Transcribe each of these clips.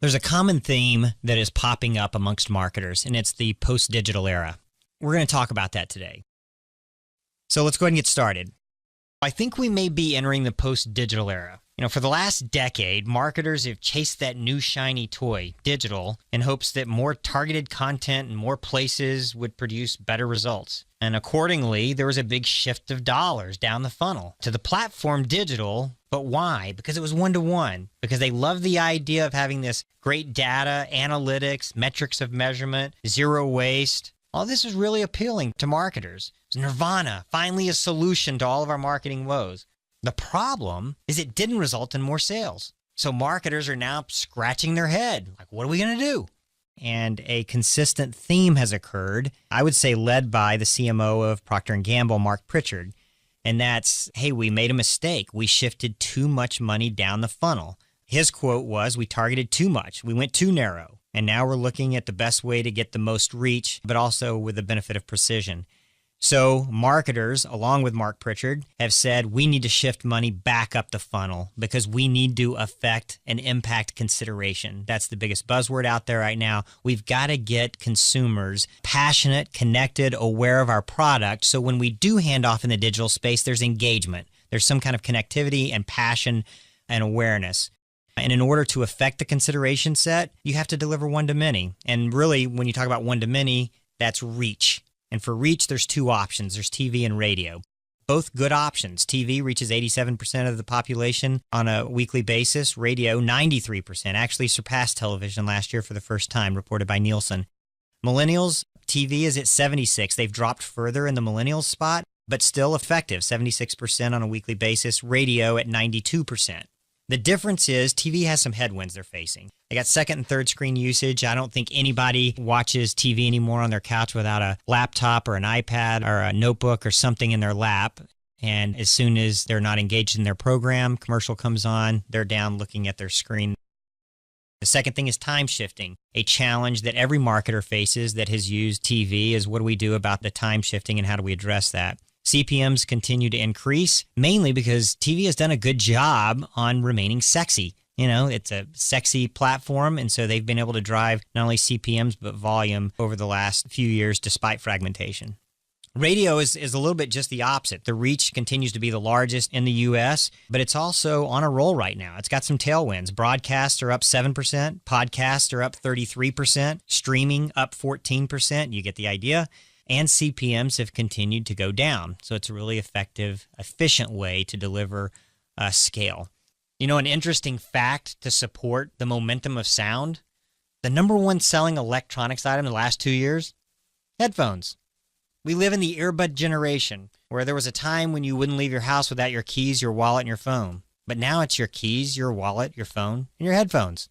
There's a common theme that is popping up amongst marketers, and it's the post-digital era. We're going to talk about that today. So let's go ahead and get started. I think we may be entering the post-digital era. For the last decade, marketers have chased that new shiny toy, digital, in hopes that more targeted content and more places would produce better results. And accordingly, there was a big shift of dollars down the funnel to the platform digital. But why? Because it was one-to-one. Because they love the idea of having this great data, analytics, metrics of measurement, zero waste. All this is really appealing to marketers. It's nirvana, finally a solution to all of our marketing woes. The problem is it didn't result in more sales. So marketers are now scratching their head. Like, what are we going to do? And a consistent theme has occurred, I would say led by the CMO of Procter & Gamble, Mark Pritchard. And that's, hey, we made a mistake. We shifted too much money down the funnel. His quote was, we targeted too much. We went too narrow. And now we're looking at the best way to get the most reach, but also with the benefit of precision. So marketers, along with Mark Pritchard, have said we need to shift money back up the funnel because we need to affect and impact consideration. That's the biggest buzzword out there right now. We've got to get consumers passionate, connected, aware of our product. So when we do hand off in the digital space, there's engagement. There's some kind of connectivity and passion and awareness. And in order to affect the consideration set, you have to deliver one-to-many. And really, when you talk about one-to-many, that's reach. And for reach, there's two options. There's TV and radio. Both good options. TV reaches 87% of the population on a weekly basis. Radio, 93%. Actually surpassed television last year for the first time, reported by Nielsen. Millennials, TV is at 76. They've dropped further in the millennials spot, but still effective, 76% on a weekly basis. Radio at 92%. The difference is TV has some headwinds they're facing. They got second and third screen usage. I don't think anybody watches TV anymore on their couch without a laptop or an iPad or a notebook or something in their lap. And as soon as they're not engaged in their program, commercial comes on, they're down looking at their screen. The second thing is time shifting. A challenge that every marketer faces that has used TV is what do we do about the time shifting and how do we address that? CPMs continue to increase, mainly because TV has done a good job on remaining sexy. It's a sexy platform, and so they've been able to drive not only CPMs but volume over the last few years despite fragmentation. Radio is a little bit just the opposite. The reach continues to be the largest in the U.S., but it's also on a roll right now. It's got some tailwinds. Broadcasts are up 7%, podcasts are up 33%, streaming up 14%. You get the idea. And CPMs have continued to go down. So it's a really effective, efficient way to deliver scale. An interesting fact to support the momentum of sound, the number one selling electronics item in the last 2 years, headphones. We live in the earbud generation where there was a time when you wouldn't leave your house without your keys, your wallet, and your phone. But now it's your keys, your wallet, your phone, and your headphones.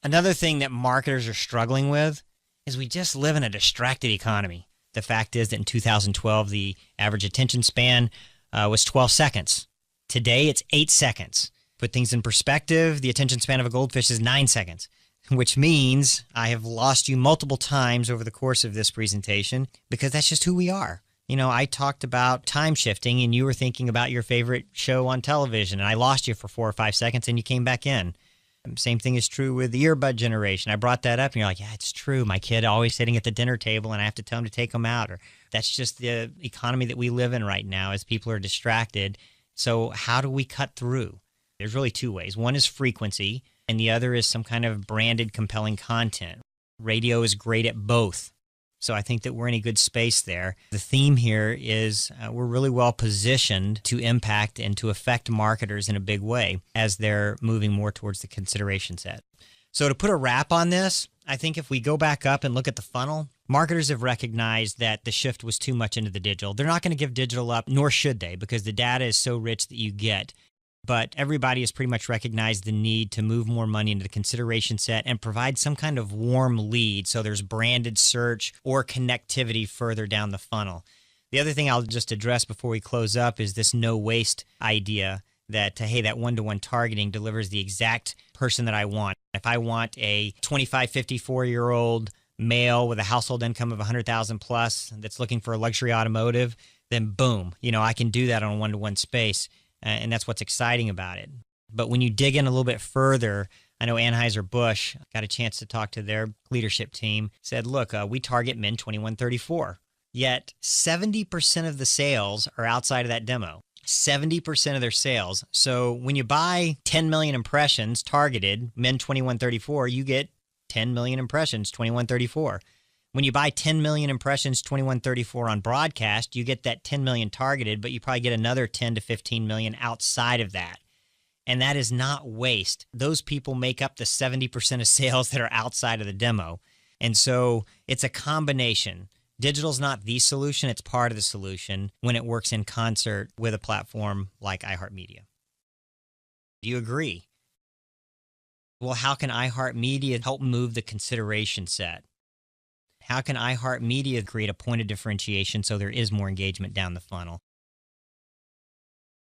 Another thing that marketers are struggling with is we just live in a distracted economy. The fact is that in 2012, the average attention span was 12 seconds. Today, it's 8 seconds. Put things in perspective, the attention span of a goldfish is 9 seconds, which means I have lost you multiple times over the course of this presentation because that's just who we are. I talked about time shifting and you were thinking about your favorite show on television and I lost you for 4 or 5 seconds and you came back in. Same thing is true with the earbud generation. I brought that up and you're like, yeah, it's true. My kid always sitting at the dinner table and I have to tell him to take them out. Or that's just the economy that we live in right now as people are distracted. So how do we cut through? There's really two ways. One is frequency and the other is some kind of branded, compelling content. Radio is great at both. So I think that we're in a good space there. The theme here is we're really well positioned to impact and to affect marketers in a big way as they're moving more towards the consideration set. So to put a wrap on this, I think if we go back up and look at the funnel, marketers have recognized that the shift was too much into the digital. They're not going to give digital up, nor should they, because the data is so rich that you get. But everybody has pretty much recognized the need to move more money into the consideration set and provide some kind of warm lead so there's branded search or connectivity further down the funnel. The other thing I'll just address before we close up is this no waste idea that, hey, that one-to-one targeting delivers the exact person that I want. If I want a 25, 54-year-old male with a household income of 100,000 plus that's looking for a luxury automotive, then boom, I can do that on a one-to-one space. And that's what's exciting about it. But when you dig in a little bit further, I know Anheuser-Busch, got a chance to talk to their leadership team, said, look, we target men 21-34. Yet 70% of the sales are outside of that demo. 70% of their sales. So when you buy 10 million impressions targeted, men 21-34, you get 10 million impressions, 21-34. When you buy 10 million impressions, 21-34 on broadcast, you get that 10 million targeted, but you probably get another 10 to 15 million outside of that. And that is not waste. Those people make up the 70% of sales that are outside of the demo. And so it's a combination. Digital's not the solution. It's part of the solution when it works in concert with a platform like iHeartMedia. Do you agree? Well, how can iHeartMedia help move the consideration set? How can iHeartMedia create a point of differentiation so there is more engagement down the funnel?